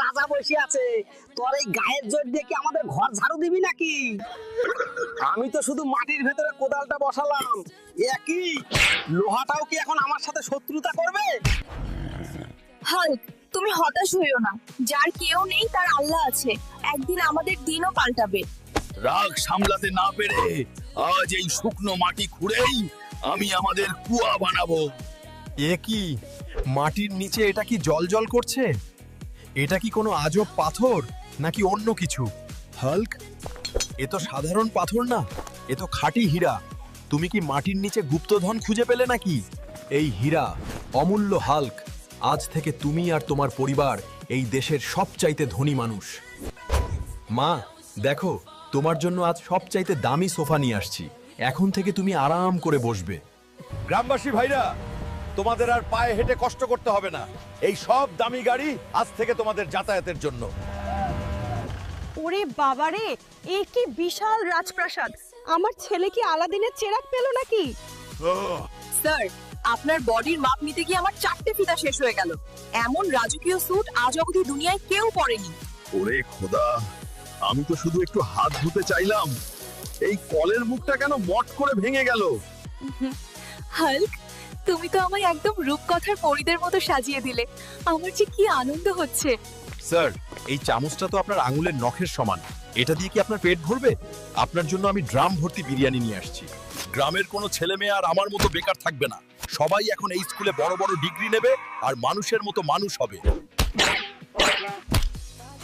রাজা বসে আছে, তোর এই গায়ের জোর দিয়ে কি আমাদের ঘর ঝাড়ু দিবি নাকি? আমি তো শুধু মাটির ভেতরে কোদালটা বসালাম, একই লোহাটাও কি এখন আমার সাথে শত্রুতা করবে? হাল্ক, তুমি হতাশ হইও না। যার কেউ নেই তার আল্লাহ আছে। একদিন আমাদের দিনও পাল্টাবে। রাগ সামলাতে না পেরে আজ এই শুকনো মাটি খুঁড়েই আমি আমাদের কুয়া বানাবো। এ কি, মাটির নিচে এটা কি জল করছে? এটা কি কোনো আজব পাথর নাকি অন্য কিছু? হাল্ক, এ তো সাধারণ পাথর না, এ তো খাঁটি হীরা। তুমি কি মাটির নিচে গুপ্তধন খুঁজে পেলে নাকি? এই হীরা অমূল্য হাল্ক। আজ থেকে তুমি আর তোমার পরিবার এই দেশের সবচাইতে ধনী মানুষ। মা, দেখো, তোমার জন্য আজ সবচাইতে দামি সোফা নিয়ে আসছি। এখন থেকে তুমি আরাম করে বসবে। গ্রামবাসী ভাইরা, তোমাদের আর পায়ে হেঁটে কষ্ট করতে হবে না। এই সব দামি গাড়ি আজ থেকে তোমাদের যাতায়াতের জন্য। ওরে বাবারে, এ কি বিশাল রাজপ্রাসাদ! আমার ছেলে কি আলাদিনের চেরাগ পেল নাকি? স্যার, আপনার বডির মাপ নিতে গিয়ে আমার 4টে ফিতা শেষ হয়ে গেল। এমন রাজকীয় স্যুট আজ অবধি দুনিয়ায় কেউ পরেনি। ওরে খোদা, আমি তো শুধু একটু হাত ধুতে চাইলাম, এই কলের মুখটা কেন মট করে ভেঙে গেল? হাল্ক, তুমি তো আমায় একদম রূপকথার পরীদের মতো সাজিয়ে দিলে। আমার যে কি আনন্দ হচ্ছে! স্যার, এই চামচটা তো আপনার আঙুলের নখের সমান। এটা দিয়ে কি আপনার পেট ভরবে? আপনার জন্য আমি ড্রাম ভর্তি বিরিয়ানি নিয়ে আসছি। গ্রামের কোনো ছেলে মেয়ে আর আমার মতো বেকার থাকবে না। সবাই এখন এই স্কুলে বড় বড় ডিগ্রি নেবে আর মানুষের মতো মানুষ হবে।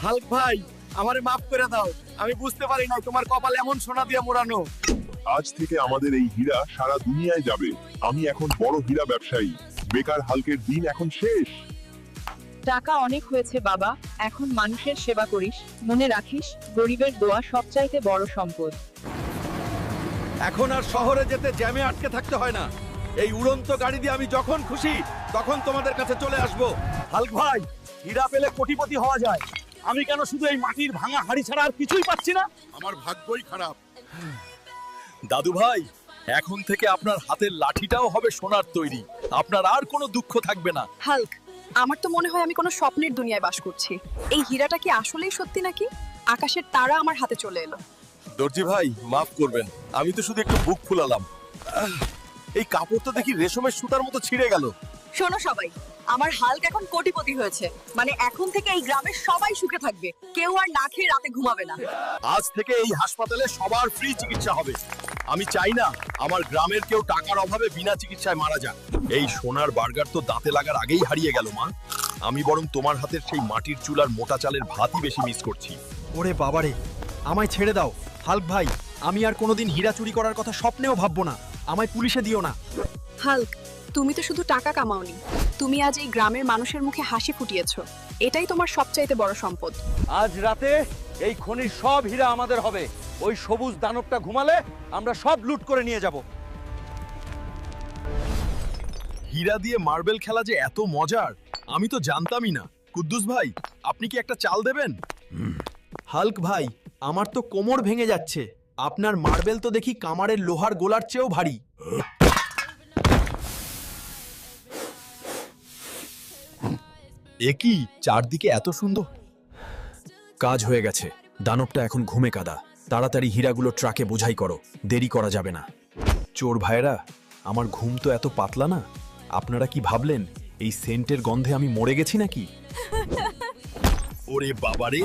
হাল্ক ভাই, আমারে মাফ করে দাও। আমি বুঝতে পারি না তোমার কপাল এমন সোনা দিয়ে মোড়ানো। আজ থেকে আমাদের এই হীরা সারা দুনিয়ায় যাবে। আমি এখন বড় হীরা ব্যবসায়ী। বেকার হাল্কের দিন এখন শেষ। টাকা অনেক হয়েছে বাবা, এখন মানুষের সেবা করিস। মনে রাখিস, গরিবের দোয়া সবচাইতে বড় সম্পদ। এখন আর শহরে যেতে জ্যামে আটকে থাকতে হয় না। এই উড়ন্ত গাড়ি দিয়ে আমি যখন খুশি তখন তোমাদের কাছে চলে আসব। হাল্ক ভাই, হীরা পেলে কোটিপতি হওয়া যায়। আমি কেন শুধু এই মাটির ভাঙা হাড়ি ছাড়া আর কিছুই পাচ্ছি না? আমার ভাগ্যই খারাপ। দাদু ভাই, এখন থেকে আপনার হাতের লাঠিটাও হবে সোনার তৈরি। আপনার আর কোনো দুঃখ থাকবে না। হাল্ক, আমার তো মনে হয় আমি কোনো স্বপ্নের দুনিয়ায় বাস করছি। এই হীরাটা কি আসলেই সত্যি নাকি? আকাশের তারা আমার হাতে চলে এলো। দর্জি ভাই, মাফ করবেন, আমি তো শুধু একটু বুক ফুলালাম। এই কাপড় তো দেখি রেশমের সুতার মতো ছিঁড়ে গেল। শোনো সবাই, আমার হাল্ক এখন কোটিপতি হয়েছে। মানে এখন থেকে এই গ্রামের সবাই সুখে থাকবে। কেউ আর না খেয়ে রাতে ঘুমাবে না। আজ থেকে এই হাসপাতালে সবার ফ্রি চিকিৎসা হবে। আমি চাই না আমার গ্রামের কেউ টাকার অভাবে বিনা চিকিৎসায় মারা যাক। এই সোনার বার্গার তো দাঁতে লাগার আগেই হারিয়ে গেল মা। আমি বরং তোমার হাতের সেই মাটির চুলার মোটা চালের ভাতই বেশি মিস করছি। ওরে বাবারে, আমায় ছেড়ে দাও। হাল্ক ভাই, আমি আর কোনোদিন হীরা চুরি করার কথা স্বপ্নেও ভাববো না। আমায় পুলিশে দিও না। হাল্ক, তুমি তো শুধু টাকা কামাওনি, তুমি আজ এই গ্রামের মানুষের মুখে হাসি ফুটিয়েছো। এটাই তোমার সবচাইতে বড় সম্পদ। আজ রাতে এই খনির সব হীরা আমাদের হবে। ওই সবুজ দানবটা ঘুমালে আমরা সব লুট করে নিয়ে যাব। হীরা দিয়ে মার্বেল খেলা যে এত মজার আমি তো জানতামই না। কুদ্দুস ভাই, আপনি কি একটা চাল দেবেন? হাল্ক ভাই, আমার তো কোমর ভেঙে যাচ্ছে। আপনার মার্বেল তো দেখি কামারের লোহার গোলার চেয়েও ভারী। এ কি, চারদিকে এত সুন্দর। কাজ হয়ে গেছে। দানবটা এখন ঘুমে কাদা। তাড়াতাড়ি হীরাগুলো ট্রাকে বোঝাই করো, দেরি করা যাবে না। চোর ভাইরা, আমার ঘুম তো এত পাতলা না। আপনারা কি ভাবলেন এই সেন্টের গন্ধে আমি মরে গেছি নাকি? ওরে বাবারে,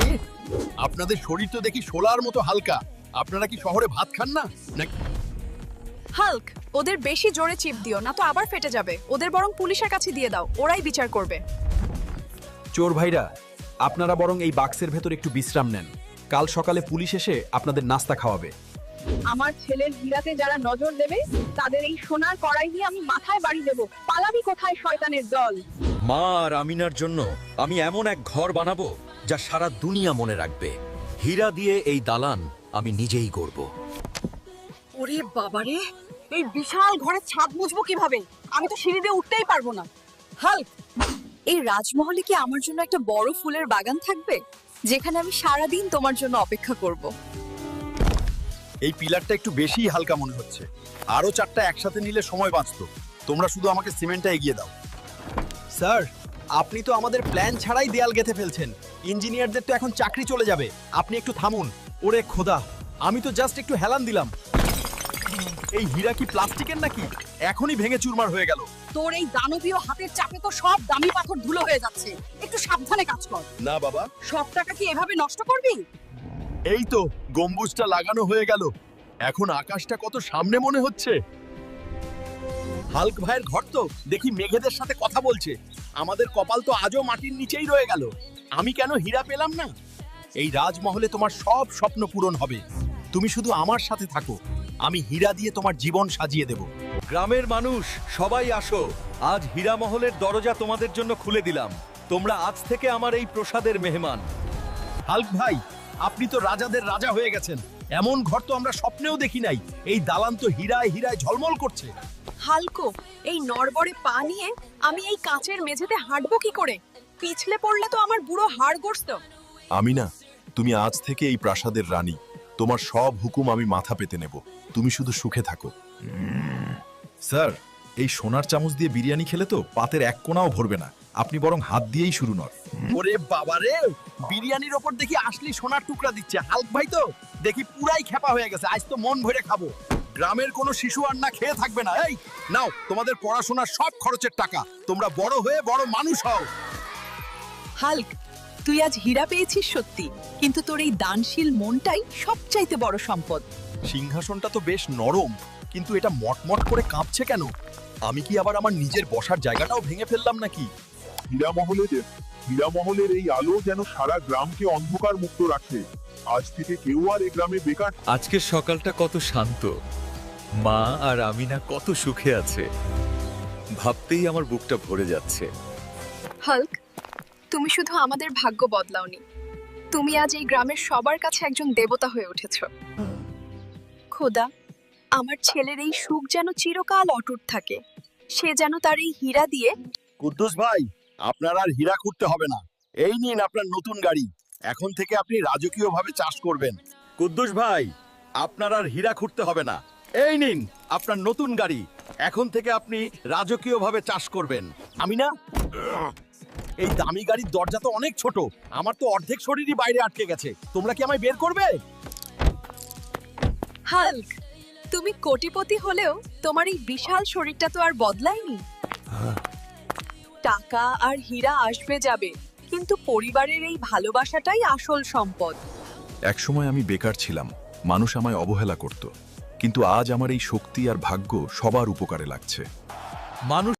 আপনাদের শরীর তো দেখি শোলার মতো হালকা। আপনারা কি শহরে ভাত খান না নাকি? হাল্ক, ওদের বেশি জোরে চিপ দিও না তো আবার ফেটে যাবে। ওদের বরং পুলিশের কাছে দিয়ে দাও, ওরাই বিচার করবে। চোর ভাইরা, আপনারা বরং এই বাক্সের ভেতর একটু বিশ্রাম নেন। কাল সকালে পুলিশ এসে আপনাদের নাস্তা খাওয়াবে। আমার ছেলের হীরাতে যারা নজর দেবে, তাদের এই সোনার কড়াই দিয়ে আমি মাথায় বাড়ি দেব। পালাবি কোথায় শয়তানের দল! মা আর আমিনার জন্য আমি এমন এক ঘর বানাবো যা সারা দুনিয়া মনে রাখবে। হীরা দিয়ে এই দালান আমি নিজেই গড়ব। ওরে বাবারে, এই বিশাল ঘরের ছাদ মুছবো কিভাবে? আমি তো সিঁড়ি দিয়ে উঠতেই পারবো না। হাল্ক, এই রাজমহলে কি আমার জন্য একটা বড় ফুলের বাগান থাকবে, যেখানে আমি সারা দিন তোমার জন্য অপেক্ষা করব? এই পিলারটা একটু বেশিই হালকা মনে হচ্ছে। আরো 4টা একসাথে নিলে সময় বাঁচতো। তোমরা শুধু আমাকে সিমেন্টটা এগিয়ে দাও। স্যার, আপনি তো আমাদের প্ল্যান ছাড়াই দেয়াল গেঁথে ফেলছেন। ইঞ্জিনিয়ারদের তো এখন চাকরি চলে যাবে। আপনি একটু থামুন। ওরে খোদা, আমি তো জাস্ট একটু হেলান দিলাম। এই হীরা কি প্লাস্টিকের নাকি? এখনই ভেঙে চুরমার হয়ে গেল। তোর এই দানবীয় হাতের চাপে তো সব দামি পাথর ধুলো হয়ে যাচ্ছে। একটু সাবধানে কাজ কর। না বাবা, সব টাকা কি এভাবে নষ্ট করবি? এই তো গম্বুজটা লাগানো হয়ে গেল। এখন আকাশটা কত সামনে মনে হচ্ছে। হাল্ক ভাইয়ের ঘর তো দেখি মেঘেদের সাথে কথা বলছে। আমাদের কপাল তো আজও মাটির নিচেই রয়ে গেল। আমি কেন হীরা পেলাম না? এই রাজমহলে তোমার সব স্বপ্ন পূরণ হবে। তুমি শুধু আমার সাথে থাকো। আমি হীরা দিয়ে তোমার জীবন সাজিয়ে দেব। গ্রামের মানুষ সবাই আসো, আজ হীরা মহলের দরজা তোমাদের জন্য খুলে দিলাম। তোমরা আজ থেকে আমার এই প্রসাদের মেহমান। হাল্ক ভাই, আপনি তো রাজাদের রাজা হয়ে গেছেন। এমন ঘর তো আমরা স্বপ্নেও দেখি নাই। এই দালান তো হীরায় হীরায় ঝলমল করছে। হালকো, এই নড়বড়ে পা নিয়ে আমি এই কাঁচের মেঝেতে হাঁটবো কি করে? পিছলে পড়লে তো আমার বুড়ো হাড় গড়ত। আমি না, তুমি আজ থেকে এই প্রাসাদের রানী। তোমার সব হুকুম আমি মাথা পেতে নেব। তুমি শুধু সুখে থাকো। স্যার, এই সোনার চামচ দিয়ে বিরিয়ানি খেলে তো পাতের এক কোণাও ভরবে না। আপনি বরং হাত দিয়েই শুরু নর। ওরে বাবা রে, বিরিয়ানির ওপর দেখি আসলি সোনার টুকরা দিচ্ছে। হাল্ক ভাই তো দেখি পুরাই খেপা হয়ে গেছে। আজ তো মন ভরে খাবো। গ্রামের কোনো শিশু আর না খেয়ে থাকবে না। এই নাও তোমাদের পড়াশোনার সব খরচের টাকা। তোমরা বড় হয়ে বড় মানুষ হও। হাল্ক, তুই আজ হীরা পেয়েছিস সত্যি, কিন্তু তোর এই দানশীল মনটাই সবচাইতে বড় সম্পদ। সিংহাসনটা তো বেশ নরম, কিন্তু এটা মটমট করে কাঁপছে কেন? আমি কি আবার আমার নিজের বসার জায়গাটাও ভেঙে ফেললাম নাকি? হীরামহলের এই আলো যেন সারা গ্রামকে অন্ধকার মুক্ত রাখে। আজ থেকে কেউ আর এই গ্রামে বেকার। আজকের সকালটা কত শান্ত। মা আর আমিনা কত সুখে আছে। ভাবতেই আমার বুকটা ভরে যাচ্ছে। হাল্ক, তুমি শুধু আমাদের ভাগ্য বদলাওনি, তুমি আজ এই গ্রামের সবার কাছে একজন দেবতা হয়ে উঠেছ। খোদা, আমার ছেলের এই সুখ যেন চিরকাল অটুট থাকে। সে যেন তার এই হীরা দিয়ে। কুদ্দুস ভাই, আপনার আর হীরা খুঁড়তে হবে না। এই নিন আপনার নতুন গাড়ি। এখন থেকে আপনি রাজকীয়ভাবে চাষ করবেন। কুদ্দুস ভাই, আপনার আর হীরা খুঁড়তে হবে না। এই নিন আপনার নতুন গাড়ি। এখন থেকে আপনি রাজকীয়ভাবে চাষ করবেন। আমি না, এই দামি গাড়ির দরজা তো অনেক ছোট। আমার তো অর্ধেক শরীরই বাইরে আটকে গেছে। তোমরা কি আমায় বের করবে? হাল্ক, তুমি কোটিপতি হলেও তোমার এই বিশাল শরীরটা তো আর বদলায়নি। টাকা আর হীরা আসবে যাবে, কিন্তু পরিবারের এই ভালোবাসাটাই আসল সম্পদ। একসময় আমি বেকার ছিলাম, মানুষ আমায় অবহেলা করত। কিন্তু আজ আমার এই শক্তি আর ভাগ্য সবার উপকারে লাগছে। মানুষ